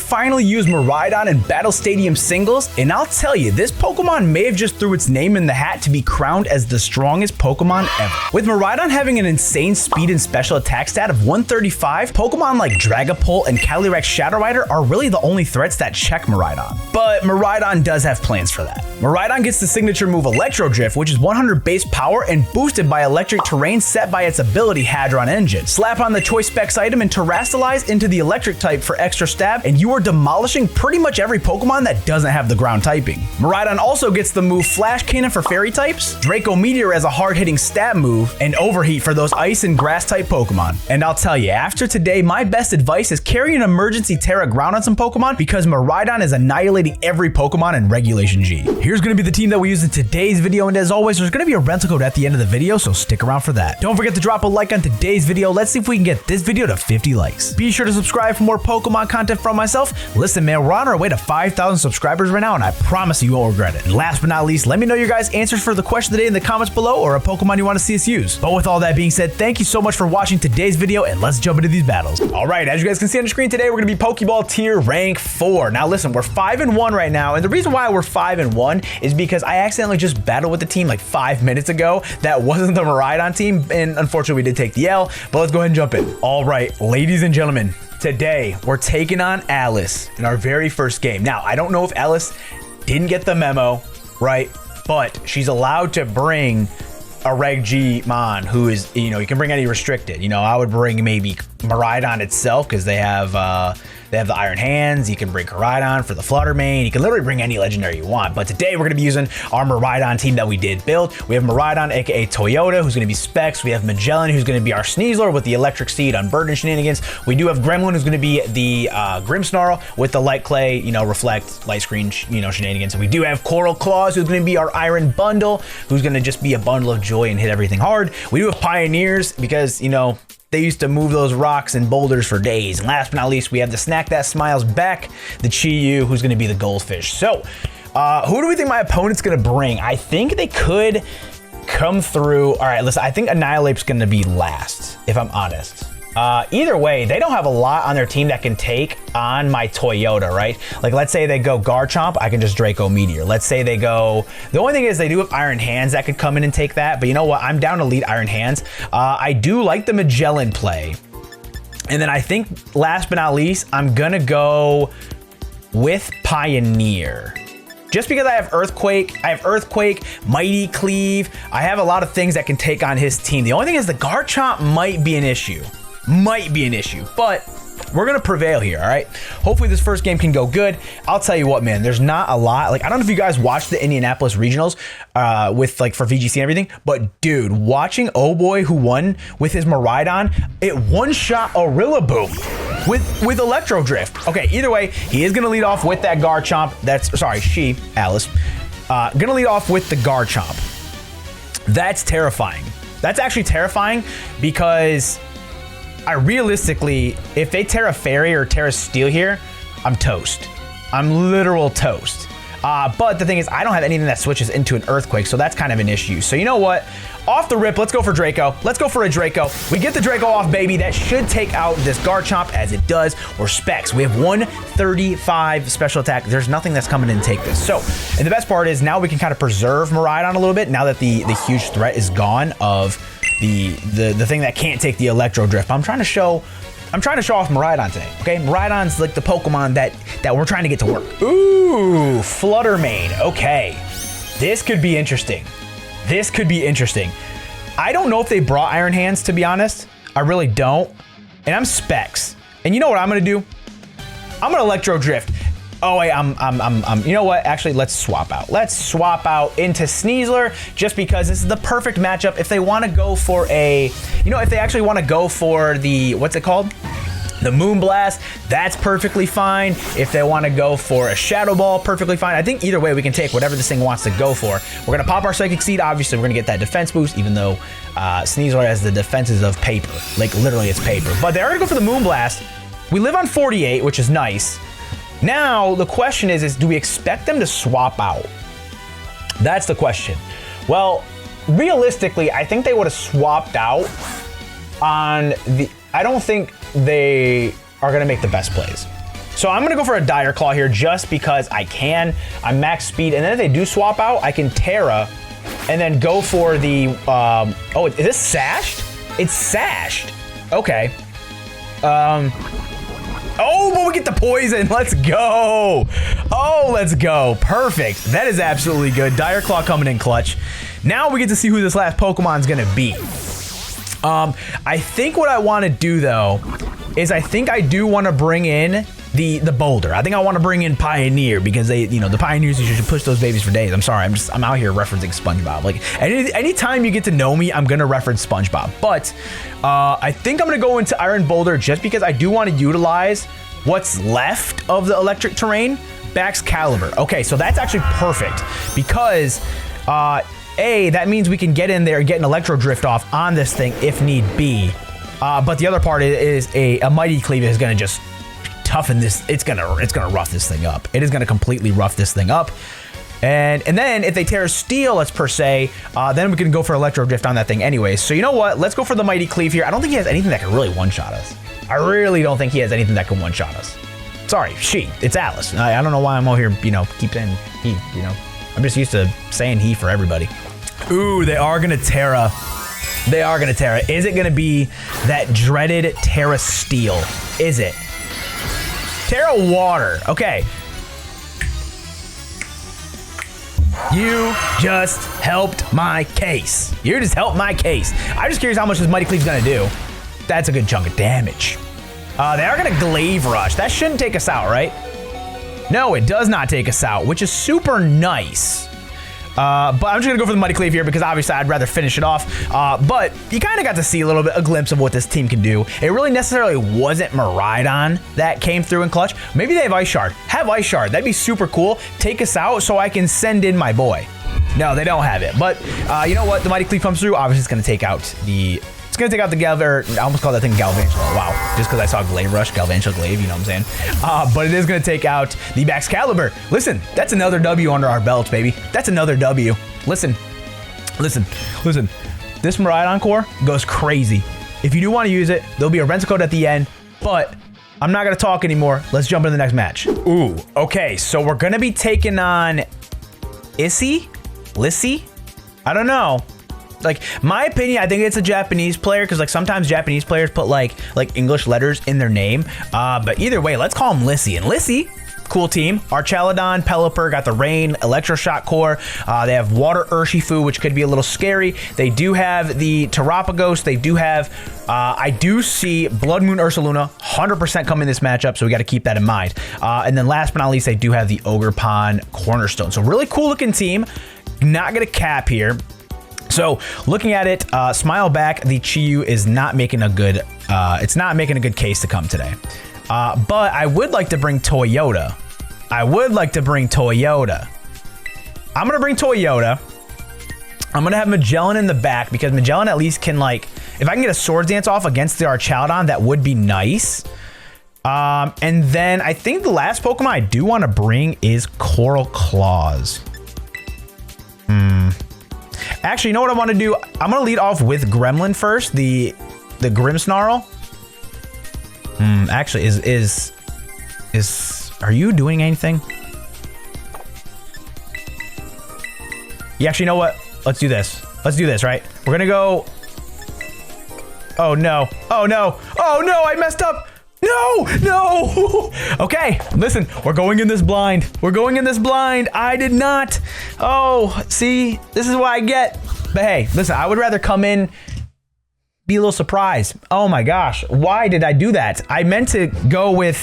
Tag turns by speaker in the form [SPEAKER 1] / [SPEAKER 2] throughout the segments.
[SPEAKER 1] finally use Miraidon in Battle Stadium singles, and I'll tell you, this Pokemon may have just threw its name in the hat to be crowned as the strongest Pokemon ever. With Miraidon having an insane speed and special attack stat of 135, Pokemon like Dragapult and Calyrex Shadow Rider are really the only threats that check Miraidon. But Miraidon does have plans for that. Miraidon gets the signature move Electro Drift, which is 100 base power and boosted by electric terrain set by its ability Hadron Engine. Slap on the choice specs item and Terrastalize into the electric type for extra stab, and you are demolishing pretty much every Pokemon that doesn't have the ground typing. Miraidon also gets the move Flash Cannon for fairy types, Draco Meteor as a hard-hitting stab move, and Overheat for those ice and grass type Pokemon. And I'll tell you, after today, my best advice is carry an emergency Terra Ground on some Pokemon because Miraidon is annihilating every Pokemon in Regulation G. Here's going to be the team that we use in today's video, and as always, there's going to be a rental code at the end of the video, so stick around for that. Don't forget to drop a like on today's video. Let's see if we can get this video to 50 likes. Be sure to subscribe for more Pokemon content from myself. Listen, man, we're on our way to 5,000 subscribers right now, and I promise you won't regret it. And last but not least, let me know your guys' answers for the question of the day in the comments below, or a Pokemon you want to see us use. But with all that being said, thank you so much for watching today's video, and let's jump into these battles. All right, as you guys can see on the screen today, we're going to be Pokeball tier rank 4. Now listen, we're 5-1 right now, and the reason why we're 5-1 is because I accidentally just battled with the team like 5 minutes ago that wasn't the Miraidon team, and unfortunately we did take the L, but let's go ahead and jump in. All right, ladies and gentlemen, today we're taking on Alice in our very first game. Now, I don't know if Alice didn't get the memo, right? But she's allowed to bring a Reg G Mon who is, you know, you can bring any restricted. You know, I would bring maybe Miraidon itself because they have the Iron Hands. You can bring Miraidon for the Flutter Mane. You can literally bring any legendary you want. But today we're going to be using our Miraidon team that we did build. We have Miraidon, aka Toyota, who's going to be Specs. We have Magellan, who's going to be our Sneasler with the Electric Seed on Burden Shenanigans. We do have Gremlin, who's going to be the Grimmsnarl with the Light Clay, you know, Reflect, Light Screen, you know, Shenanigans. And we do have Coral Claws, who's going to be our Iron Bundle, who's going to just be a bundle of joy and hit everything hard. We do have Pioneers because, you know, they used to move those rocks and boulders for days. And last but not least, we have the Snack That Smiles back, the Chi-Yu, who's going to be the Goldfish. So, who do we think my opponent's going to bring? I think they could come through. All right, listen, I think Annihilape's going to be last, if I'm honest. Either way, they don't have a lot on their team that can take on my Toyota, right? Like, let's say they go Garchomp, I can just Draco Meteor. Let's say they go... The only thing is they do have Iron Hands that could come in and take that, but you know what? I'm down to lead Iron Hands. I do like the Magellan play. And then I think, last but not least, I'm gonna go with Pioneer. Just because I have Earthquake, Mighty Cleave. I have a lot of things that can take on his team. The only thing is the Garchomp might be an issue. But we're gonna prevail here, all right? Hopefully this first game can go good. I'll tell you what, man, there's not a lot. Like, I don't know if you guys watched the Indianapolis Regionals with, like, for VGC and everything, but dude, watching Oh Boy who won with his Miraidon, it one-shot a Rillaboom with Electro Drift. Okay, either way, he is gonna lead off with that Garchomp. Alice, gonna lead off with the Garchomp. That's terrifying. That's actually terrifying because realistically, if they Terra Fairy or Terra Steel here, I'm toast. I'm literal toast. But the thing is, I don't have anything that switches into an Earthquake, so that's kind of an issue. So you know what? Off the rip, let's go for Draco. Let's go for a Draco. We get the Draco off, baby. That should take out this Garchomp as it does, or Specs. We have 135 special attack. There's nothing that's coming in to take this. So, and the best part is now we can kind of preserve Miraidon a little bit now that the huge threat is gone of the thing that can't take the Electro Drift. I'm trying to show off Miraidon today, okay? Miraidon's like the Pokemon that we're trying to get to work. Ooh, Flutter Mane, okay. This could be interesting. I don't know if they brought Iron Hands, to be honest. I really don't. And I'm Specs. And you know what I'm gonna do? I'm gonna Electro Drift. Oh wait, you know what? Actually, let's swap out. Let's swap out into Sneasler just because this is the perfect matchup if they want to go for a, you know, if they actually want to go for the, what's it called? The Moonblast, that's perfectly fine. If they want to go for a Shadow Ball, perfectly fine. I think either way we can take whatever this thing wants to go for. We're going to pop our Psychic Seed. Obviously, we're going to get that defense boost, even though Sneasler has the defenses of paper. Like, literally, it's paper. But they're going to go for the Moonblast. We live on 48, which is nice. Now, the question is do we expect them to swap out? That's the question. Well, realistically, I think they would have swapped out on the... I don't think they are going to make the best plays. So I'm gonna go for a Dire Claw here just because I can. I'm max speed, and then if they do swap out, I can Terra, and then go for the, oh, is this sashed? It's sashed. Okay. Oh, but we get the poison. Let's go. Oh, let's go. Perfect. That is absolutely good. Dire Claw coming in clutch. Now we get to see who this last Pokemon's gonna be. I think what I want to do though is I think I do want to bring in the Boulder. I think I want to bring in Pioneer because they, you know, the Pioneers, you should push those babies for days. I'm sorry, I'm out here referencing SpongeBob. Like anytime you get to know me, I'm gonna reference SpongeBob. But I think I'm gonna go into Iron Boulder just because I do want to utilize what's left of the electric terrain. Bax Caliber. Okay, so that's actually perfect because that means we can get in there and get an Electro Drift off on this thing if need be. But the other part is a Mighty Cleave is gonna just toughen this. It's gonna rough this thing up. It is gonna completely rough this thing up. And then if they Terra Steel us per se, then we can go for Electro Drift on that thing anyway. So you know what? Let's go for the Mighty Cleave here. I don't think he has anything that can really one-shot us. I really don't think he has anything that can one-shot us. Sorry, it's Alice. I don't know why I'm over here, you know, keep saying he, you know. I'm just used to saying he for everybody. Ooh, they are gonna Terra. They are gonna Terra. Is it gonna be that dreaded Terra Steel? Is it? Terra Water. Okay. You just helped my case. You just helped my case. I'm just curious how much this Mighty Cleave's gonna do. That's a good chunk of damage. They are gonna Glaive Rush. That shouldn't take us out, right? No, it does not take us out, which is super nice. But I'm just gonna go for the Mighty Cleave here because obviously I'd rather finish it off. But you kind of got to see a glimpse of what this team can do. It really necessarily wasn't Miraidon that came through in clutch. Maybe they have Ice Shard. Have Ice Shard. That'd be super cool. Take us out so I can send in my boy. No, they don't have it. But you know what? The Mighty Cleave comes through. Obviously, it's gonna take out the. It's gonna take out the I almost called that thing Galvantula. Wow, just because I saw Glaive Rush, Galvantula Glaive, you know what I'm saying? But it is gonna take out the Bax Caliber. Listen, that's another W under our belt, baby. That's another W. Listen. This Miraidon core goes crazy. If you do want to use it, there'll be a rental code at the end, but I'm not gonna talk anymore. Let's jump into the next match. Ooh, okay, so we're gonna be taking on Lissy? I don't know. Like, my opinion, I think it's a Japanese player because like sometimes Japanese players put like English letters in their name. But either way, let's call him Lissy. And Lissy, cool team. Archelodon, Pelipper, got the Rain, Electroshock core. They have Water Urshifu, which could be a little scary. They do have the Terapagos. They do have, I do see Blood Moon Ursaluna 100% come in this matchup, so we got to keep that in mind. And then last but not least, they do have the Ogerpon Cornerstone. So really cool looking team. Not going to cap here. So looking at it, Smile Back, the Chiyu is not making a good, it's not making a good case to come today. But I would like to bring Toyota. I'm going to bring Toyota. I'm going to have Magellan in the back because Magellan at least can like, if I can get a Swords Dance off against the Archelodon, that would be nice. And then I think the last Pokemon I do want to bring is Coral Claws. Actually, you know what I want to do? I'm going to lead off with Gremlin first, the Grimmsnarl. Actually, are you doing anything? Yeah, actually, you know what? Let's do this. Right? We're going to go... Oh, no. I messed up. No. Okay, listen, we're going in this blind. I did not. Oh, see, this is what I get. But hey, listen, I would rather come in, be a little surprised. Oh my gosh, why did I do that? I meant to go with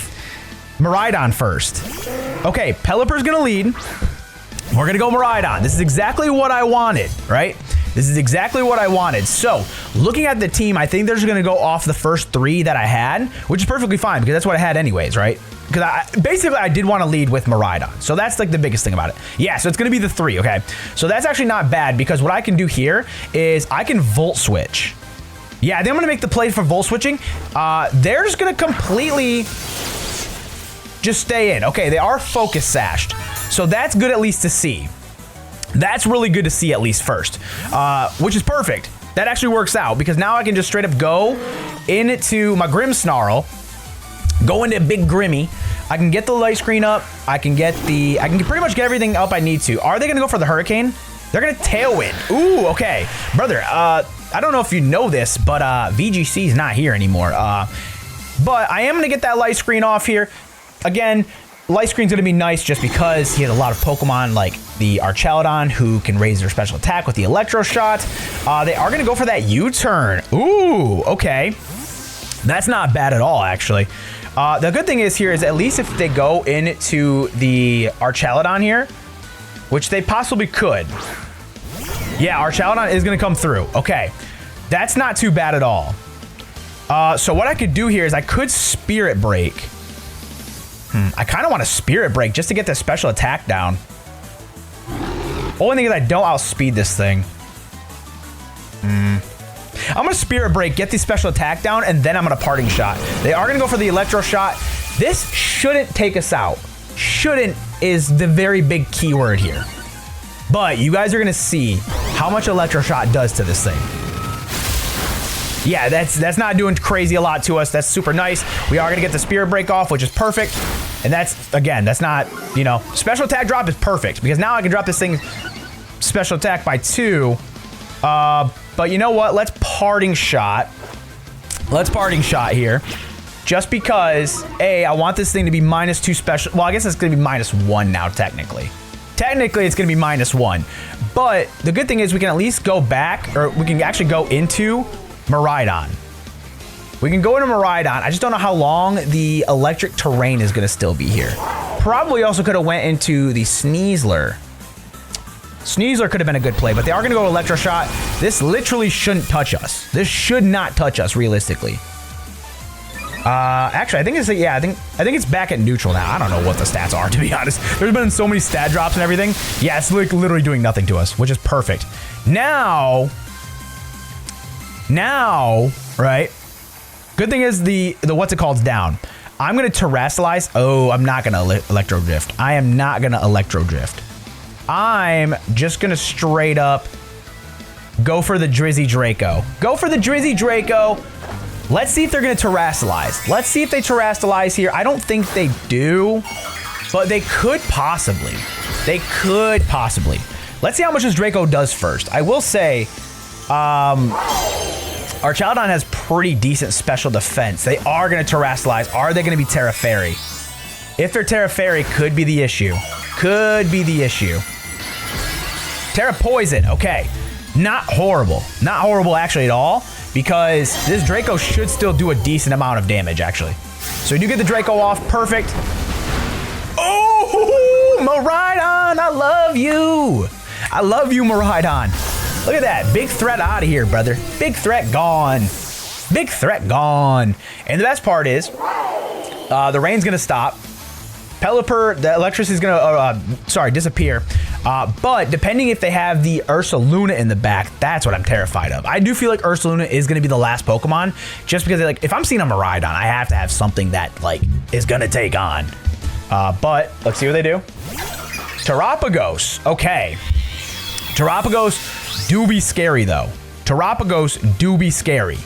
[SPEAKER 1] Miraidon first. Okay, Pelipper's gonna lead. We're gonna go Miraidon. This is exactly what I wanted, right? So, looking at the team, I think they're just going to go off the first three that I had, which is perfectly fine because that's what I had anyways, right? Because I did want to lead with Miraidon. So that's like the biggest thing about it. Yeah, so it's going to be the three, okay? So that's actually not bad because what I can do here is I can Volt Switch. Yeah, I think I'm going to make the play for Volt Switching. They're just going to completely just stay in. Okay, they are Focus Sashed. So that's good at least to see. That's really good to see at least first, which is perfect. That actually works out because now I can just straight up go into my Grimmsnarl, go into Big Grimmy, I can get the light screen up. I can pretty much get everything up I need to. Are they going to go for the hurricane? They're going to tailwind. Ooh, okay. Brother, I don't know if you know this, but VGC is not here anymore. But I am going to get that light screen off here. Again, light screen's going to be nice just because he has a lot of Pokemon like the Archaludon who can raise their special attack with the Electro Shot. They are going to go for that U-turn. Ooh, okay. That's not bad at all, actually. The good thing is here is at least if they go into the Archaludon here, which they possibly could. Yeah, Archaludon is going to come through. Okay. That's not too bad at all. So what I could do here is I could Spirit Break. I kind of want to Spirit Break just to get the special attack down. Only thing is I don't outspeed this thing. I'm going to Spirit Break, get the special attack down, and then I'm going to Parting Shot. They are going to go for the Electro Shot. This shouldn't take us out. Shouldn't is the very big keyword here. But you guys are going to see how much Electro Shot does to this thing. Yeah, that's not doing crazy a lot to us. That's super nice. We are going to get the Spirit Break off, which is perfect. And that's, again, that's not, you know, special attack drop is perfect because now I can drop this thing special attack by 2. But you know what? Let's Parting Shot. Let's Parting Shot here. Just because, I want this thing to be -2 special. Well, I guess it's going to be -1 now, technically. Technically, it's going to be -1. But the good thing is we can at least go back, or we can actually go into Miraidon. We can go into Miraidon. I just don't know how long the electric terrain is going to still be here. Probably also could have went into the Sneasler. Sneasler could have been a good play, but they are going to go Electro Shot. This literally shouldn't touch us. This should not touch us realistically. Actually, I think it's I think it's back at neutral now. I don't know what the stats are, to be honest. There's been so many stat drops and everything. Yeah, it's like literally doing nothing to us, which is perfect. Now, right? Good thing is the what's it called's down. I'm gonna Terrasilize. Oh, I'm not gonna Electro Drift. I am not gonna Electro Drift. I'm just gonna straight up go for the Drizzy Draco. Go for the Drizzy Draco. Let's see if they're gonna Terrasilize. Let's see if they Terrasilize here. I don't think they do, but they could possibly. They could possibly. Let's see how much this Draco does first. I will say, Archaludon has pretty decent special defense. They are gonna Terrasilize. Are they gonna be Terra Fairy? If they're Terra Fairy, could be the issue. Could be the issue. Terra Poison, okay. Not horrible. Not horrible actually at all, because this Draco should still do a decent amount of damage actually. So we do get the Draco off, perfect. Oh, Miraidon, I love you. I love you, Miraidon. Look at that, big threat out of here, brother. Big threat gone. Big threat gone. And the best part is, the rain's gonna stop. Pelipper, the electricity is gonna, disappear. But depending if they have the Ursaluna in the back, that's what I'm terrified of. I do feel like Ursaluna is gonna be the last Pokemon, just because like if I'm seeing a Miraidon, I have to have something that like is gonna take on. But let's see what they do. Terrapagos, okay. Terrapagos do be scary though. Terrapagos do be scary.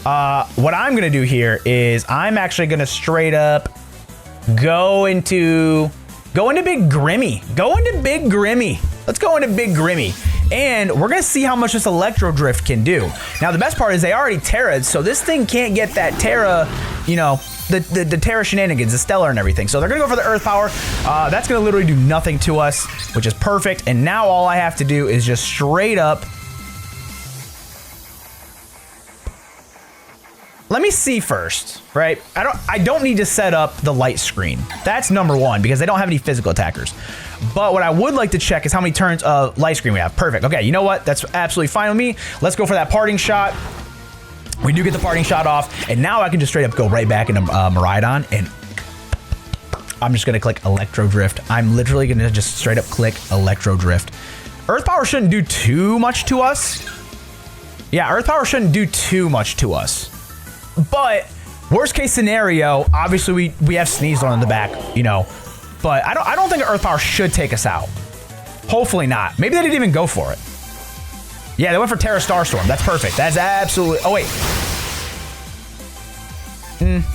[SPEAKER 1] What I'm gonna do here is I'm actually gonna straight up go into Big Grimmy. Go into Big Grimmy. Let's go into Big Grimmy. And we're going to see how much this Electro Drift can do. Now, the best part is they already Terra'd, so this thing can't get that Terra, you know, the Terra shenanigans, the Stellar and everything. So they're going to go for the Earth Power. That's going to literally do nothing to us, which is perfect. And now all I have to do is just straight up. Let me see first, right? I don't need to set up the light screen. That's number one, because they don't have any physical attackers. But what I would like to check is how many turns of light screen we have. Perfect. Okay, you know what? That's absolutely fine with me. Let's go for that Parting Shot. We do get the Parting Shot off, and now I can just straight up go right back into Miraidon, and I'm just gonna click Electro Drift. I'm literally gonna just straight up click Electro Drift. Earth Power shouldn't do too much to us. Yeah, Earth Power shouldn't do too much to us. But worst case scenario, obviously we have Sneasler in the back, you know. But I don't think Earth Power should take us out. Hopefully not. Maybe they didn't even go for it. Yeah, they went for Terra Starstorm. That's perfect. That's absolutely. Oh wait.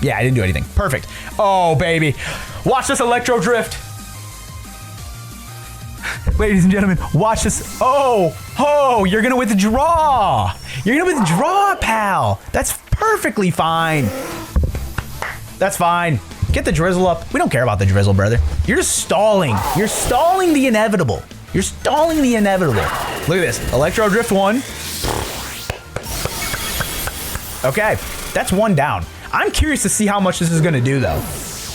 [SPEAKER 1] Yeah, I didn't do anything. Perfect. Oh, baby. Watch this electro drift. Ladies and gentlemen, watch this. Oh, you're going to withdraw. You're going to withdraw, pal. That's perfectly fine. That's fine. Get the drizzle up. We don't care about the drizzle, brother. You're just stalling. You're stalling the inevitable. You're stalling the inevitable. Look at this. Electro drift 1. Okay, that's 1 down. I'm curious to see how much this is going to do, though.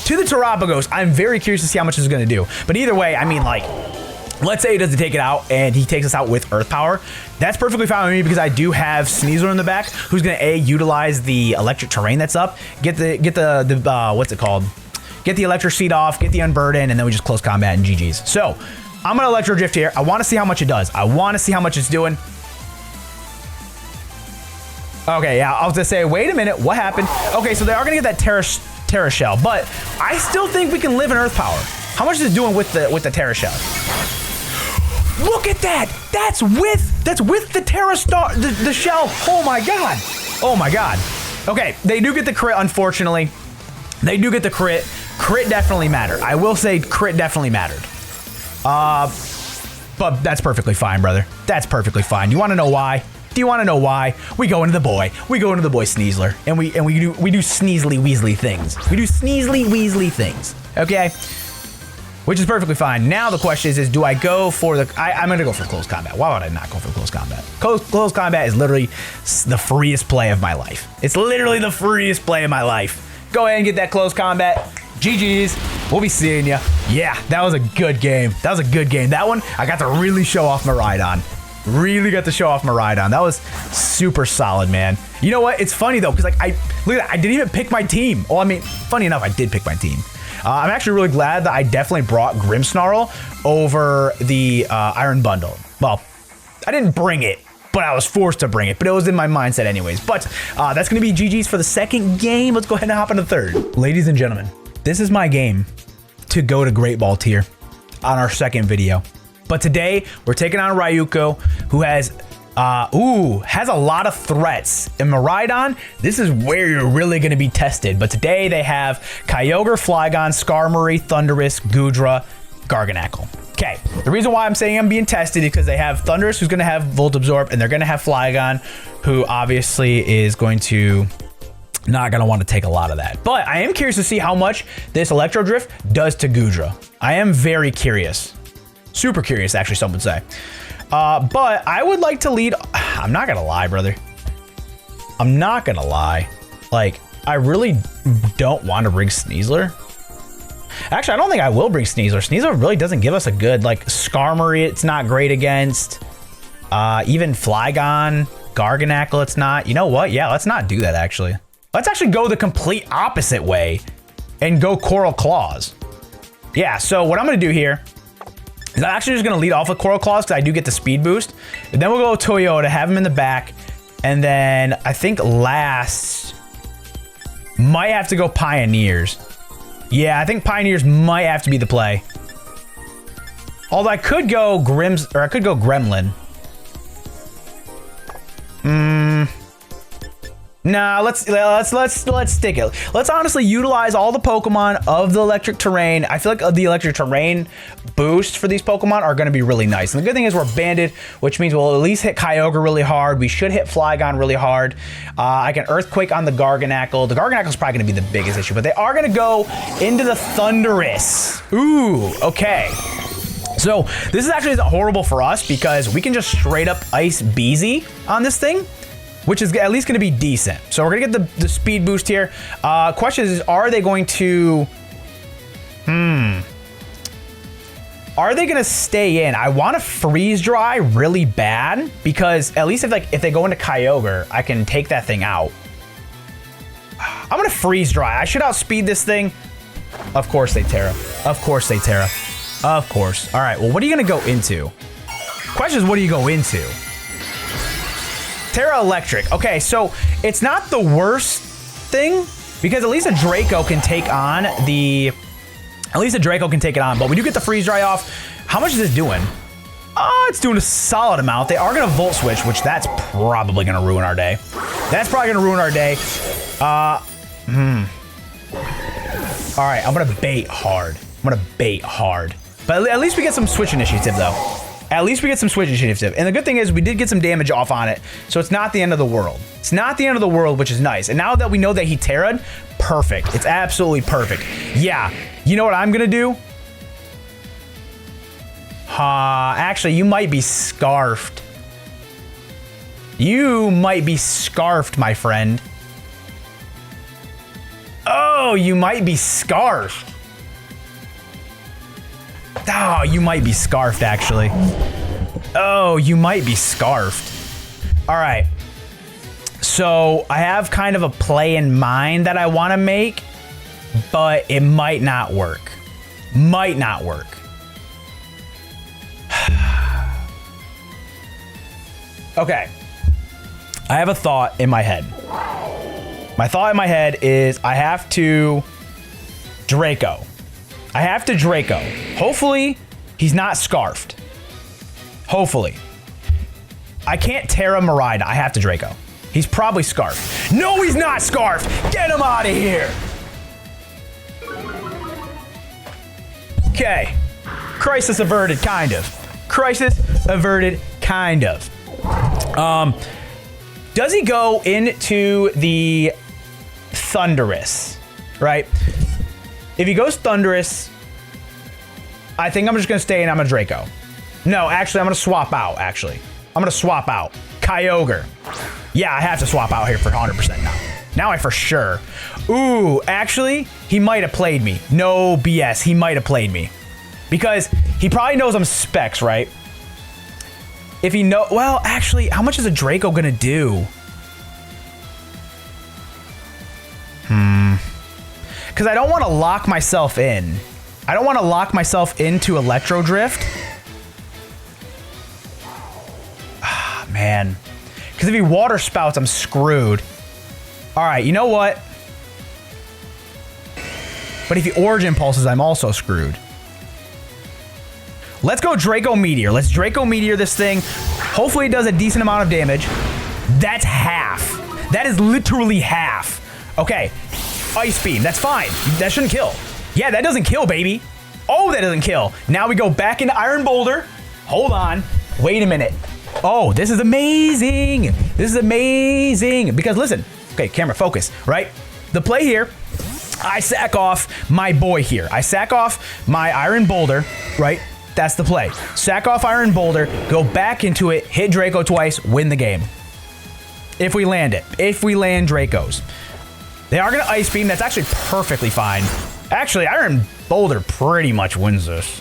[SPEAKER 1] To the Terapagos, I'm very curious to see how much this is going to do. But either way, I mean, like, let's say he doesn't take it out and he takes us out with Earth Power. That's perfectly fine with me because I do have Sneasler in the back who's going to utilize the electric terrain that's up. Get the what's it called? Get the electric seed off, get the unburden, and then we just close combat and GG's. So, I'm going to electro drift here. I want to see how much it does. I want to see how much it's doing. Okay, yeah, I was gonna say, wait a minute, what happened? Okay, so they are gonna get that Terra Shell, but I still think we can live in Earth Power. How much is it doing with the Terra Shell? Look at that! That's with the Terra Star, the shell. Oh my god! Oh my god! Okay, they do get the crit, unfortunately. They do get the crit. Crit definitely mattered. I will say crit definitely mattered. But that's perfectly fine, brother. That's perfectly fine. You want to know why? Do you want to know why? We go into the boy. We go into the boy Sneasler, and we do Sneasly Weasley things. We do Sneasly Weasley things. Okay, which is perfectly fine. Now the question is do I go for the? I'm gonna go for close combat. Why would I not go for close combat? Close combat is literally the freest play of my life. It's literally the freest play of my life. Go ahead and get that close combat. GG's. We'll be seeing ya. Yeah, that was a good game. That was a good game. That one I got to really show off Miraidon. Really got to show off Miraidon. That was super solid, man. You know what? It's funny though, because like look at that. I didn't even pick my team. Well, I mean, funny enough, I did pick my team. I'm actually really glad that I definitely brought Grimmsnarl over the Iron Bundle. Well, I didn't bring it, but I was forced to bring it. But it was in my mindset anyways. But that's going to be GG's for the second game. Let's go ahead and hop into the third. Ladies and gentlemen, this is my game to go to Great Ball tier on our second video. But today, we're taking on Ryuko, who has a lot of threats. In Miraidon, this is where you're really going to be tested. But today, they have Kyogre, Flygon, Skarmory, Thundurus, Goodra, Garganacl. Okay, the reason why I'm saying I'm being tested is because they have Thundurus, who's going to have Volt Absorb, and they're going to have Flygon, who obviously is going to not going to want to take a lot of that. But I am curious to see how much this Electro Drift does to Goodra. I am very curious. Super curious, actually, some would say. But I would like to lead. I'm not gonna lie, brother. I'm not gonna lie. Like, I really don't want to bring Sneasler. Actually, I don't think I will bring Sneasler. Sneasler really doesn't give us a good, like, Skarmory, it's not great against. Even Flygon, Garganacl, it's not. You know what? Yeah, let's not do that, actually. Let's actually go the complete opposite way and go Coral Claws. Yeah, so what I'm gonna do here is I'm actually just going to lead off with Coral Claws because I do get the speed boost. And then we'll go Toyota, have him in the back. And then I think last might have to go Pioneers. Yeah, I think Pioneers might have to be the play. Although I could go Gremlin. Nah, let's stick it. Let's honestly utilize all the Pokemon of the electric terrain. I feel like the electric terrain boosts for these Pokemon are going to be really nice. And the good thing is we're banded, which means we'll at least hit Kyogre really hard. We should hit Flygon really hard. I can Earthquake on the Garganacl. The Garganacl is probably going to be the biggest issue, but they are going to go into the Thundurus. Ooh, okay. So this is actually not horrible for us because we can just straight up Ice Beezy on this thing, which is at least going to be decent. So we're going to get the speed boost here. Question is, are they going to... Are they going to stay in? I want to freeze dry really bad because at least if they go into Kyogre, I can take that thing out. I'm going to freeze dry. I should outspeed this thing. Of course they Terra. Of course they Terra. Of course. All right, well, what are you going to go into? Question is, what do you go into? Terra Electric. Okay, so it's not the worst thing because at least a Draco can take on the... At least a Draco can take it on, but we do get the freeze dry off. How much is this doing? Oh, it's doing a solid amount. They are going to Volt Switch, which that's probably going to ruin our day. That's probably going to ruin our day. All right, I'm gonna bait hard. But at least we get some switch initiative though. At least we get some switch initiative. And the good thing is we did get some damage off on it. So it's not the end of the world. It's not the end of the world, which is nice. And now that we know that he Terra'd, perfect. It's absolutely perfect. Yeah, you know what I'm gonna do? Actually, you might be scarfed. You might be scarfed, my friend. Oh, you might be scarfed. Oh, you might be scarfed, actually. Oh, you might be scarfed. All right. So I have kind of a play in mind that I want to make, but it might not work. Might not work. Okay. I have a thought in my head. My thought in my head is I have to Draco. I have to Draco. Hopefully, he's not scarfed. Hopefully. I can't Terra Miraidon. I have to Draco. He's probably scarfed. No, he's not scarfed. Get him out of here. Okay. Crisis averted, kind of. Crisis averted, kind of. Does he go into the Thunderous, right? If he goes Thunderous, I think I'm just going to stay and I'm going to Draco. No, actually, I'm going to swap out, actually. I'm going to swap out. Kyogre. Yeah, I have to swap out here for 100% now. Now I for sure. Ooh, actually, he might have played me. No BS, he might have played me. Because he probably knows I'm Specs, right? If he know, well, actually, how much is a Draco going to do? Because I don't want to lock myself in. I don't want to lock myself into Electro Drift. Ah, man. Because if he Water Spouts, I'm screwed. All right, you know what? But if he Origin Pulses, I'm also screwed. Let's go Draco Meteor. Let's Draco Meteor this thing. Hopefully it does a decent amount of damage. That's half. That is literally half. Okay. Ice Beam. That's fine. That shouldn't kill. Yeah, that doesn't kill, baby. Oh, that doesn't kill. Now we go back into Iron Boulder. Hold on. Wait a minute. Oh, this is amazing. This is amazing. Because listen. Okay, camera focus, right? The play here, I sack off my boy here. I sack off my Iron Boulder, right? That's the play. Sack off Iron Boulder, go back into it, hit Draco twice, win the game. If we land it. If we land Dracos. They are going to Ice Beam. That's actually perfectly fine. Actually, Iron Boulder pretty much wins this.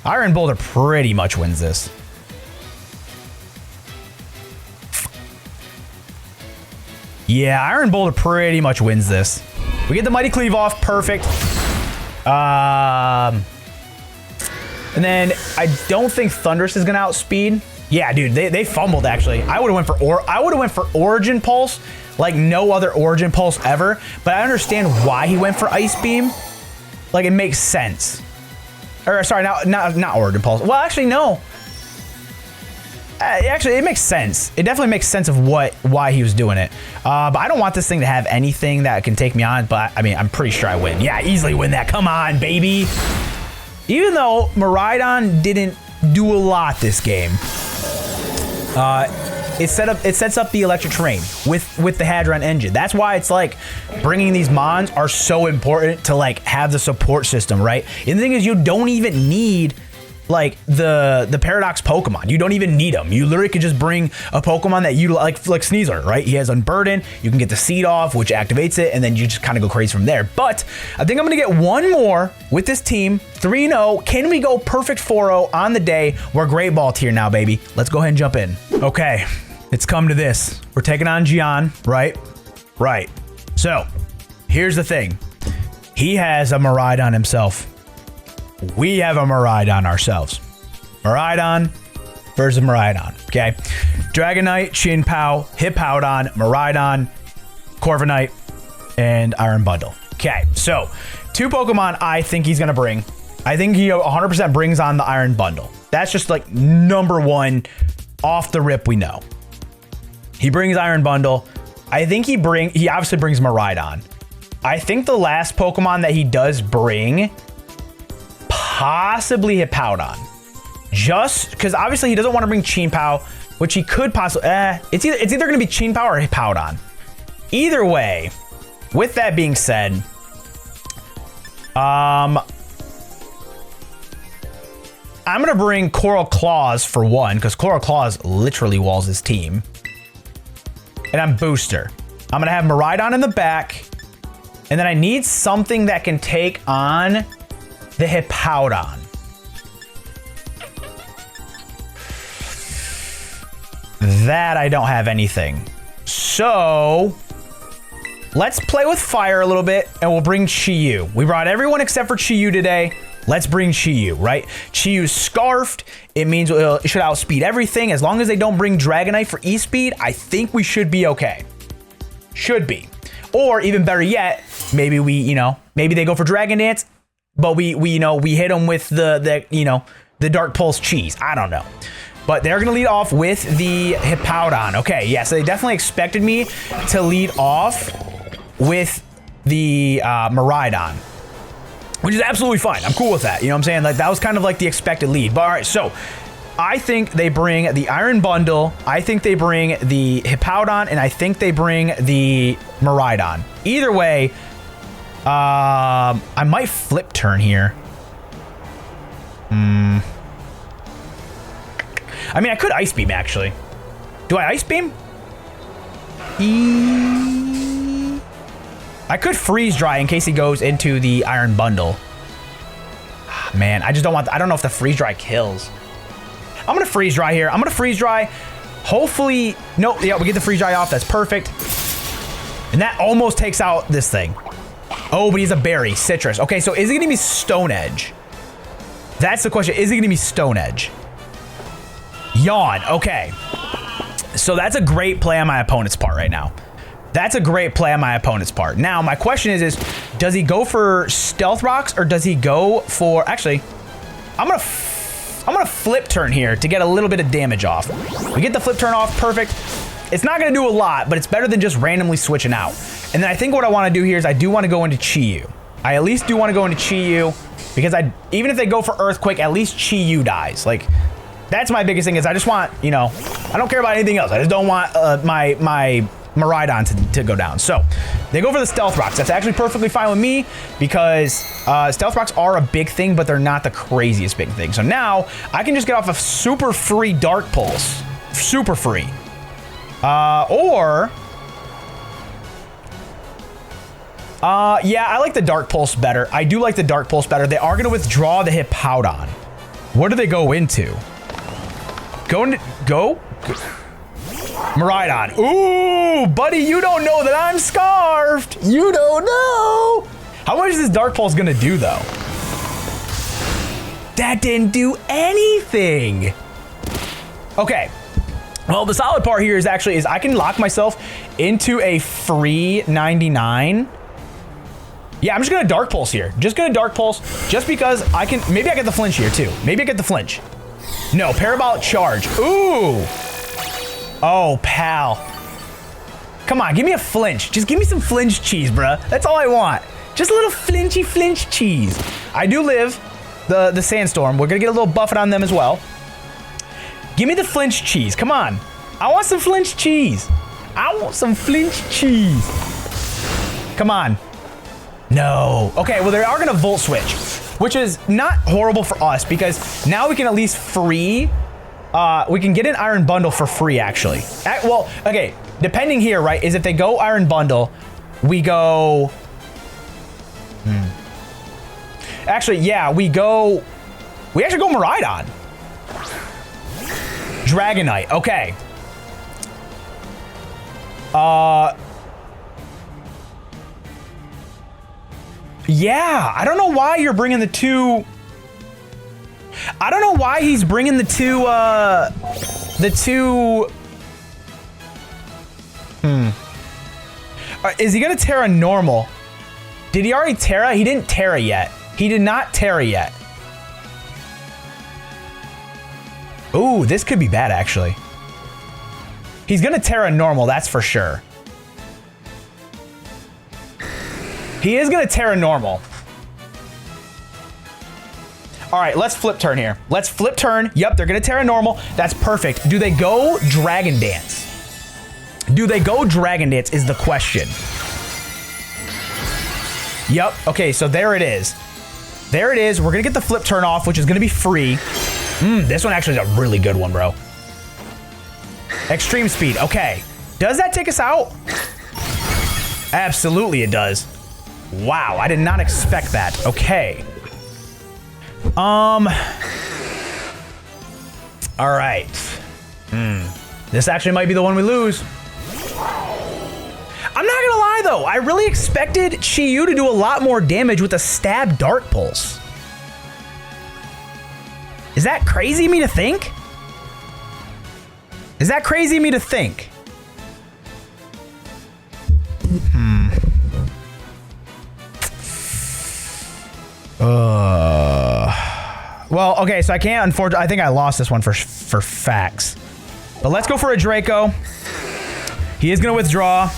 [SPEAKER 1] Iron Boulder pretty much wins this. Yeah, Iron Boulder pretty much wins this. We get the Mighty Cleave off. Perfect. And then I don't think Thunderous is gonna outspeed. Yeah, dude, they fumbled actually. I would have went for Origin Pulse, like no other Origin Pulse ever. But I understand why he went for Ice Beam. Like it makes sense. Or sorry, not Origin Pulse. Well, actually no. Actually, it makes sense. It definitely makes sense of why he was doing it. But I don't want this thing to have anything that can take me on. But I mean, I'm pretty sure I win. Yeah, easily win that. Come on, baby. Even though Miraidon didn't do a lot this game, it sets up the electric terrain with the Hadron engine. That's why it's like bringing these mons are so important to like have the support system, right? And the thing is, you don't even need like the Paradox Pokemon. You don't even need them. You literally could just bring a Pokemon that you like Sneasler, right? He has Unburden. You can get the seed off, which activates it, and then you just kind of go crazy from there. But I think I'm gonna get one more with this team. 3-0. Can we go perfect 4-0 on the day? We're Great Ball tier now, baby. Let's go ahead and jump in. Okay, it's come to this. We're taking on Gian, right? Right. So here's the thing. He has a Miraidon himself. We have a Miraidon ourselves. Miraidon versus Miraidon, okay? Dragonite, Chin-Pow, Hippowdon, Miraidon, Corviknight, and Iron Bundle. Okay, so 2 Pokemon I think he's gonna bring. I think he 100% brings on the Iron Bundle. That's just like #1 off the rip we know. He brings Iron Bundle. I think he obviously brings Miraidon. I think the last Pokemon that he does bring, possibly Hippowdon. Just because obviously he doesn't want to bring Chien-Pao, which he could possibly, it's either going to be Chien-Pao or Hippowdon. Either way, with that being said, I'm going to bring Coral Claws for one, because Coral Claws literally walls his team. And I'm booster. I'm going to have Miraidon in the back. And then I need something that can take on the Hippowdon. That I don't have anything. So let's play with fire a little bit and we'll bring Chi-Yu. We brought everyone except for Chi-Yu today. Let's bring Chi-Yu, right? Chi-Yu's scarfed. It means it should outspeed everything. As long as they don't bring Dragonite for E-Speed, I think we should be okay. Should be. Or even better yet, maybe maybe they go for Dragon Dance, but we hit them with the Dark Pulse cheese. I don't know. But they're going to lead off with the Hippowdon. Okay, yeah, so they definitely expected me to lead off with the Miraidon, which is absolutely fine. I'm cool with that. You know what I'm saying? Like, that was kind of like the expected lead. But all right, so I think they bring the Iron Bundle. I think they bring the Hippowdon, and I think they bring the Miraidon. Either way, I might flip turn here. I mean, I could Ice Beam, actually. Do I Ice Beam? I could Freeze Dry in case he goes into the Iron Bundle. Man, I just don't want... I don't know if the Freeze Dry kills. I'm going to Freeze Dry here. I'm going to Freeze Dry. Hopefully... Nope. Yeah, we get the Freeze Dry off. That's perfect. And that almost takes out this thing. Oh, but he's a berry. Citrus. Okay, so is it going to be Stone Edge? That's the question. Is it going to be Stone Edge? Yawn. Okay. So that's a great play on my opponent's part right now. That's a great play on my opponent's part. Now, my question is does he go for Stealth Rocks or does he go for... Actually, I'm gonna flip turn here to get a little bit of damage off. We get the flip turn off. Perfect. It's not going to do a lot, but it's better than just randomly switching out. And then I think what I want to do here is I do want to go into Chi-Yu. I at least do want to go into Chi-Yu because even if they go for Earthquake, at least Chi-Yu dies. Like... That's my biggest thing is I just want, I don't care about anything else. I just don't want my Miraidon to go down. So they go for the Stealth Rocks. That's actually perfectly fine with me because Stealth Rocks are a big thing, but they're not the craziest big thing. So now I can just get off a super free Dark Pulse. Super free. Yeah, I like the Dark Pulse better. I do like the Dark Pulse better. They are going to withdraw the Hippowdon. What do they go into? Go. Miraidon. Ooh, buddy, you don't know that I'm scarfed. You don't know. How much is this Dark Pulse gonna do, though? That didn't do anything. Okay. Well, the solid part here is I can lock myself into a free 99. Yeah, I'm just gonna Dark Pulse here. Just gonna Dark Pulse just because I can. Maybe I get the flinch here, too. Maybe I get the flinch. No, Parabolic Charge. Ooh. Oh, pal. Come on, give me a flinch. Just give me some flinch cheese, bruh. That's all I want. Just a little flinchy flinch cheese. I do live the Sandstorm. We're going to get a little buffet on them as well. Give me the flinch cheese. Come on. I want some flinch cheese. I want some flinch cheese. Come on. No. Okay, well, they are going to Volt Switch, which is not horrible for us because now we can at least free... we can get an Iron Bundle for free, actually. Well, okay, depending here, right, is if they go Iron Bundle, we go... Actually, yeah, we actually go Miraidon. Dragonite, okay. Yeah, I don't know why you're bringing the two... I don't know why he's bringing the two... Is he gonna Terra normal? Did he already Terra? He didn't Terra yet. He did not Terra yet. Ooh, this could be bad, actually. He's gonna Terra normal, that's for sure. He is going to Terra Normal. All right, let's flip turn here. Let's flip turn. Yep, they're going to Terra Normal. That's perfect. Do they go Dragon Dance? Do they go Dragon Dance is the question. Yep. Okay, so there it is. There it is. We're going to get the flip turn off, which is going to be free. This one actually is a really good one, bro. Extreme speed. Okay. Does that take us out? Absolutely it does. Wow, I did not expect that. Okay. All right. This actually might be the one we lose. I'm not gonna lie though, I really expected Chi-Yu to do a lot more damage with a stab dart pulse. Is that crazy of me to think? Is that crazy of me to think? Well, okay, so I can't, unfortunately, I think I lost this one for facts. But let's go for a Draco. He is gonna withdraw.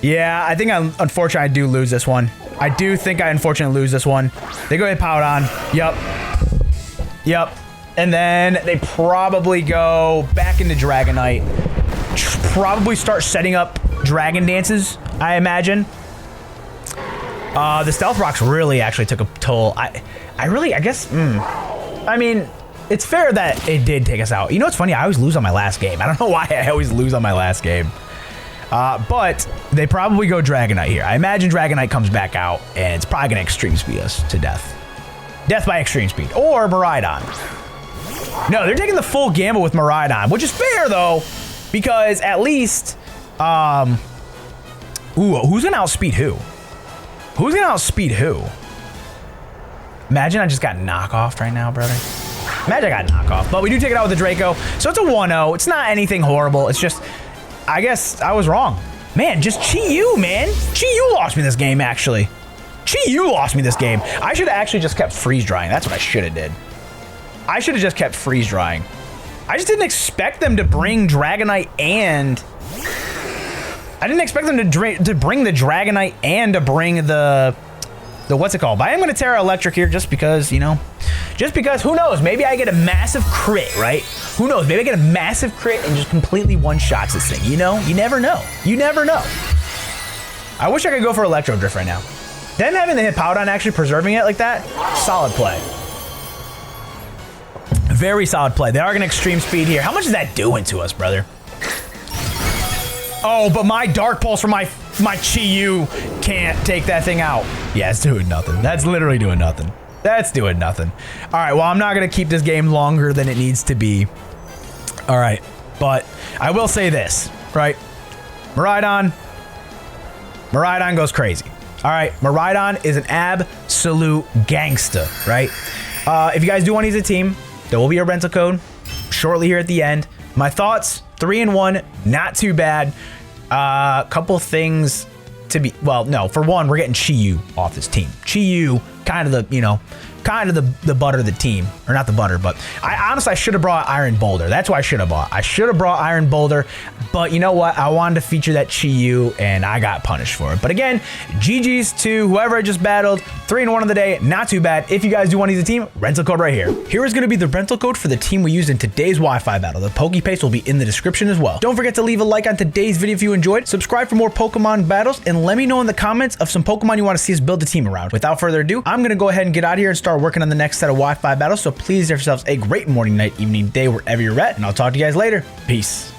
[SPEAKER 1] Yeah, I think unfortunately I do lose this one. I do think I unfortunately lose this one. They go ahead Powdon. Yep. And then they probably go back into Dragonite. Probably start setting up Dragon Dances, I imagine. The Stealth Rocks really actually took a toll. I mean, it's fair that it did take us out. You know what's funny? I always lose on my last game. I don't know why I always lose on my last game. But they probably go Dragonite here. I imagine Dragonite comes back out, and it's probably going to extreme speed us to death. Death by extreme speed. Or Miraidon. No, they're taking the full gamble with Miraidon, which is fair, though, because at least... who's going to outspeed who? Who's going to outspeed who? Imagine I just got knockoffed right now, brother. Imagine I got knockoff. But we do take it out with the Draco. So it's a 1-0. It's not anything horrible. It's just... I guess I was wrong. Man, just Chi-Yu, man. Chi-Yu lost me this game, actually. Chi-Yu lost me this game. I should have actually just kept freeze drying. That's what I should have did. I should have just kept freeze drying. I just didn't expect them to bring Dragonite and... I didn't expect them to bring the Dragonite and to bring the what's it called? But I am going to Terra Electric here just because, you know, just because, who knows? Maybe I get a massive crit, right? Who knows? Maybe I get a massive crit and just completely one-shots this thing, you know? You never know. You never know. I wish I could go for Electro Drift right now. Them having the Hippowdon actually preserving it like that, solid play. Very solid play. They are going to extreme speed here. How much is that doing to us, brother? Oh, but my Dark Pulse from my Chi-Yu can't take that thing out. Yeah, it's doing nothing. That's literally doing nothing. That's doing nothing. All right, well, I'm not going to keep this game longer than it needs to be. All right, but I will say this, right? Miraidon goes crazy. All right, Miraidon is an absolute gangsta, right? If you guys do want to use a team, there will be a rental code shortly here at the end. My thoughts, 3-1, not too bad. Couple things to be, well, no, for one, we're getting Chi-Yu off this team. Chi-Yu, kind of the, you know, kind of the butter of the team, or not the butter, but I honestly, I should have brought Iron Boulder. That's what I should have bought. I should have brought Iron Boulder, but you know what? I wanted to feature that Chi-Yu, and I got punished for it. But again, GG's to whoever I just battled. 3-1 of the day, not too bad. If you guys do want to use a team, rental code right here. Here is going to be the rental code for the team we used in today's Wi-Fi battle. The Pokepaste will be in the description as well. Don't forget to leave a like on today's video if you enjoyed. Subscribe for more Pokemon battles, and let me know in the comments of some Pokemon you want to see us build a team around. Without further ado, I'm going to go ahead and get out of here and start working on the next set of Wi-Fi battles. So please have yourselves a great morning, night, evening, day, wherever you're at, and I'll talk to you guys later. Peace.